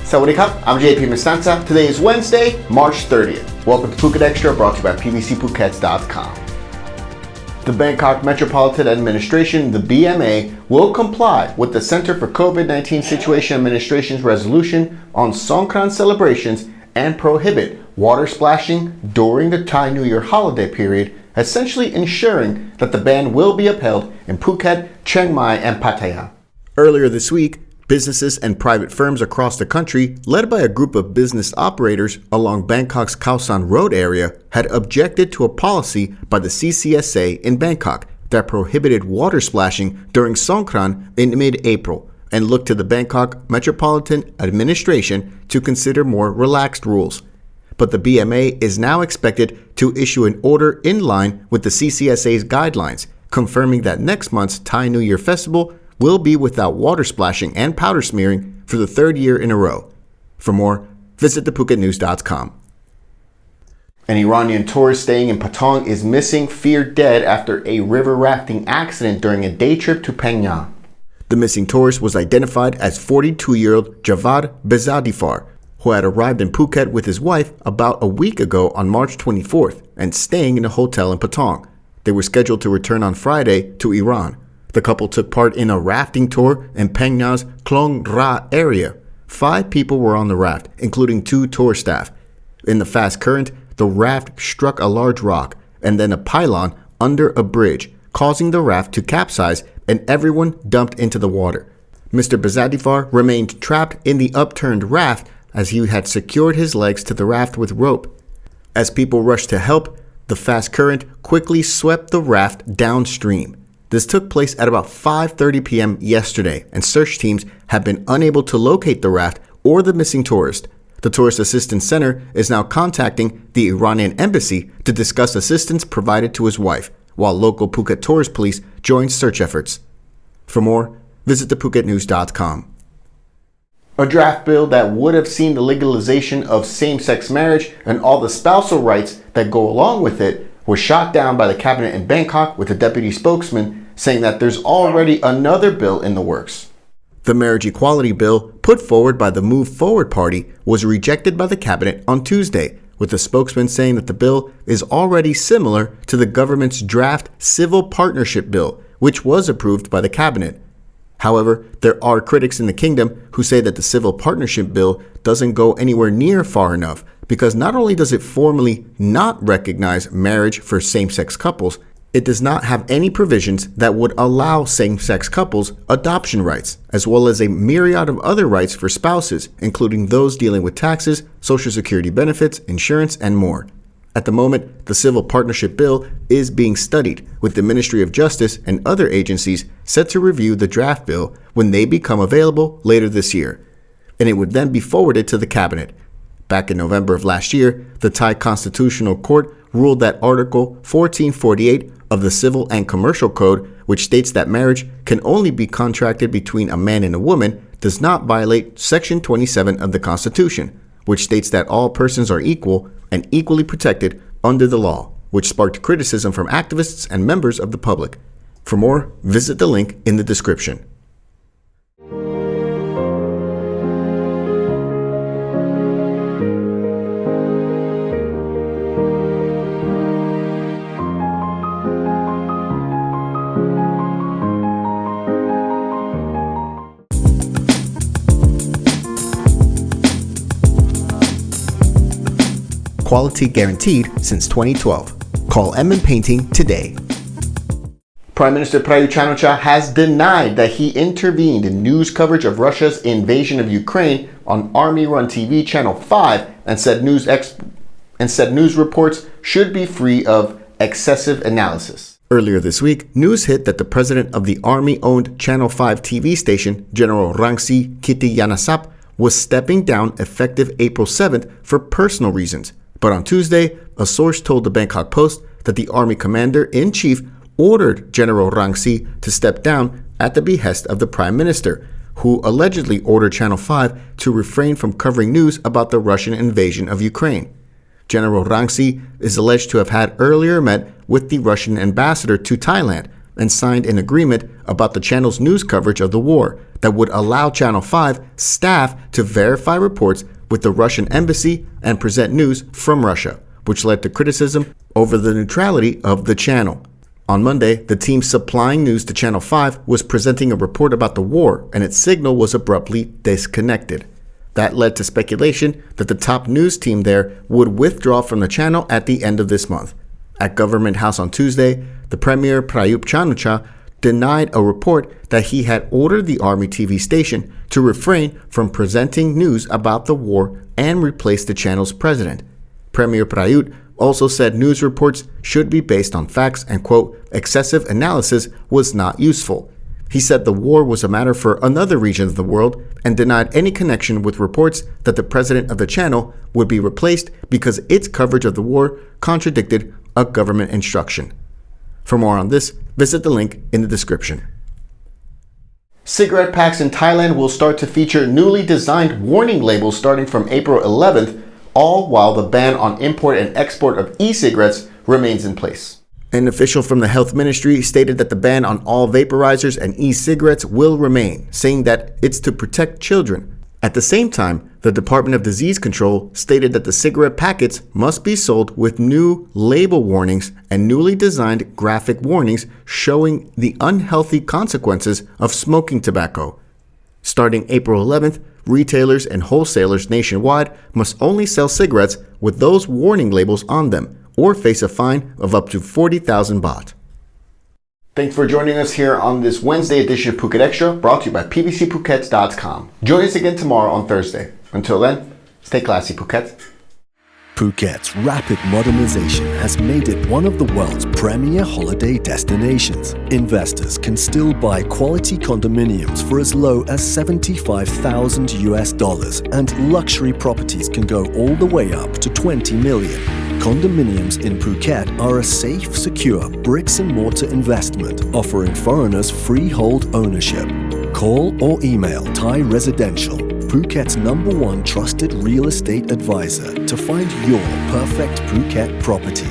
Sawadee I'm JP Mestanza. Today is Wednesday, March 30th. Welcome to Phuket Xtra, brought to you by PVCPhuket.com. The Bangkok Metropolitan Administration, the BMA, will comply with the Center for COVID-19 Situation Administration's resolution on Songkran celebrations and prohibit water splashing during the Thai New Year holiday period, essentially ensuring that the ban will be upheld in Phuket, Chiang Mai, and Pattaya. Earlier this week, businesses and private firms across the country, led by a group of business operators along Bangkok's Khao San Road area, had objected to a policy by the CCSA in Bangkok that prohibited water splashing during Songkran in mid-April and looked to the Bangkok Metropolitan Administration to consider more relaxed rules. But the BMA is now expected to issue an order in line with the CCSA's guidelines, confirming that next month's Thai New Year festival will be without water splashing and powder smearing for the third year in a row. For more, visit thephuket.news.com. An Iranian tourist staying in Patong is missing, feared dead after a river rafting accident during a day trip to Phang Nga. The missing tourist was identified as 42-year-old Javad Bezadifar, who had arrived in Phuket with his wife about a week ago on March 24th and staying in a hotel in Patong. They were scheduled to return on Friday to Iran. The couple took part in a rafting tour in Phang Nga's Klong Ra area. 5 people were on the raft, including 2 tour staff. In the fast current, the raft struck a large rock and then a pylon under a bridge, causing the raft to capsize and everyone dumped into the water. Mr. Bezadifar remained trapped in the upturned raft as he had secured his legs to the raft with rope. As people rushed to help, the fast current quickly swept the raft downstream. This took place at about 5:30 p.m. yesterday, and search teams have been unable to locate the raft or the missing tourist. The Tourist Assistance Center is now contacting the Iranian embassy to discuss assistance provided to his wife, while local Phuket Tourist Police join search efforts. For more, visit thephuket.news.com. A draft bill that would have seen the legalization of same-sex marriage and all the spousal rights that go along with it was shot down by the cabinet in Bangkok, with a deputy spokesman saying that there's already another bill in the works. The marriage equality bill put forward by the Move Forward Party was rejected by the cabinet on Tuesday, with the spokesman saying that the bill is already similar to the government's draft civil partnership bill, which was approved by the cabinet. However, there are critics in the kingdom who say that the civil partnership bill doesn't go anywhere near far enough, because not only does it formally not recognize marriage for same-sex couples, it does not have any provisions that would allow same-sex couples adoption rights, as well as a myriad of other rights for spouses, including those dealing with taxes, social security benefits, insurance, and more. At the moment, the civil partnership bill is being studied, with the Ministry of Justice and other agencies set to review the draft bill when they become available later this year, and it would then be forwarded to the cabinet. Back in November of last year, the Thai Constitutional Court ruled that Article 1448 of the Civil and Commercial Code, which states that marriage can only be contracted between a man and a woman, does not violate Section 27 of the Constitution, which states that all persons are equal and equally protected under the law, which sparked criticism from activists and members of the public. For more, visit the link in the description. Quality guaranteed since 2012. Call M Painting today. Prime Minister Prayut Chan-o-cha has denied that he intervened in news coverage of Russia's invasion of Ukraine on Army-run TV Channel 5 and said news reports should be free of excessive analysis. Earlier this week, news hit that the president of the Army-owned Channel 5 TV station, General Rangsi Kittiyanasap, was stepping down effective April 7th for personal reasons. But on Tuesday, a source told the Bangkok Post that the Army Commander-in-Chief ordered General Rangsi to step down at the behest of the Prime Minister, who allegedly ordered Channel 5 to refrain from covering news about the Russian invasion of Ukraine. General Rangsi is alleged to have had earlier met with the Russian ambassador to Thailand, and signed an agreement about the channel's news coverage of the war that would allow Channel 5 staff to verify reports with the Russian embassy and present news from Russia, which led to criticism over the neutrality of the channel. On Monday, the team supplying news to Channel 5 was presenting a report about the war, and its signal was abruptly disconnected. That led to speculation that the top news team there would withdraw from the channel at the end of this month. At Government House on Tuesday, the Premier Prayut Chan-o-cha denied a report that he had ordered the Army TV station to refrain from presenting news about the war and replace the channel's president. Premier Prayut also said news reports should be based on facts and, quote, excessive analysis was not useful. He said the war was a matter for another region of the world and denied any connection with reports that the president of the channel would be replaced because its coverage of the war contradicted a government instruction. For more on this, visit the link in the description. Cigarette packs in Thailand will start to feature newly designed warning labels starting from April 11th, all while the ban on import and export of e-cigarettes remains in place. An official from the Health Ministry stated that the ban on all vaporizers and e-cigarettes will remain, saying that it's to protect children. At the same time, the Department of Disease Control stated that the cigarette packets must be sold with new label warnings and newly designed graphic warnings showing the unhealthy consequences of smoking tobacco. Starting April 11th, retailers and wholesalers nationwide must only sell cigarettes with those warning labels on them, or face a fine of up to 40,000 baht. Thanks for joining us here on this Wednesday edition of Phuket Extra, brought to you by PVCPhuket.com. Join us again tomorrow on Thursday. Until then, stay classy, Phuket. Phuket's rapid modernization has made it one of the world's premier holiday destinations. Investors can still buy quality condominiums for as low as $75,000, and luxury properties can go all the way up to 20 million. Condominiums in Phuket are a safe, secure bricks-and-mortar investment offering foreigners freehold ownership. Call or email Thai Residential, Phuket's #1 trusted real estate advisor, to find your perfect Phuket property.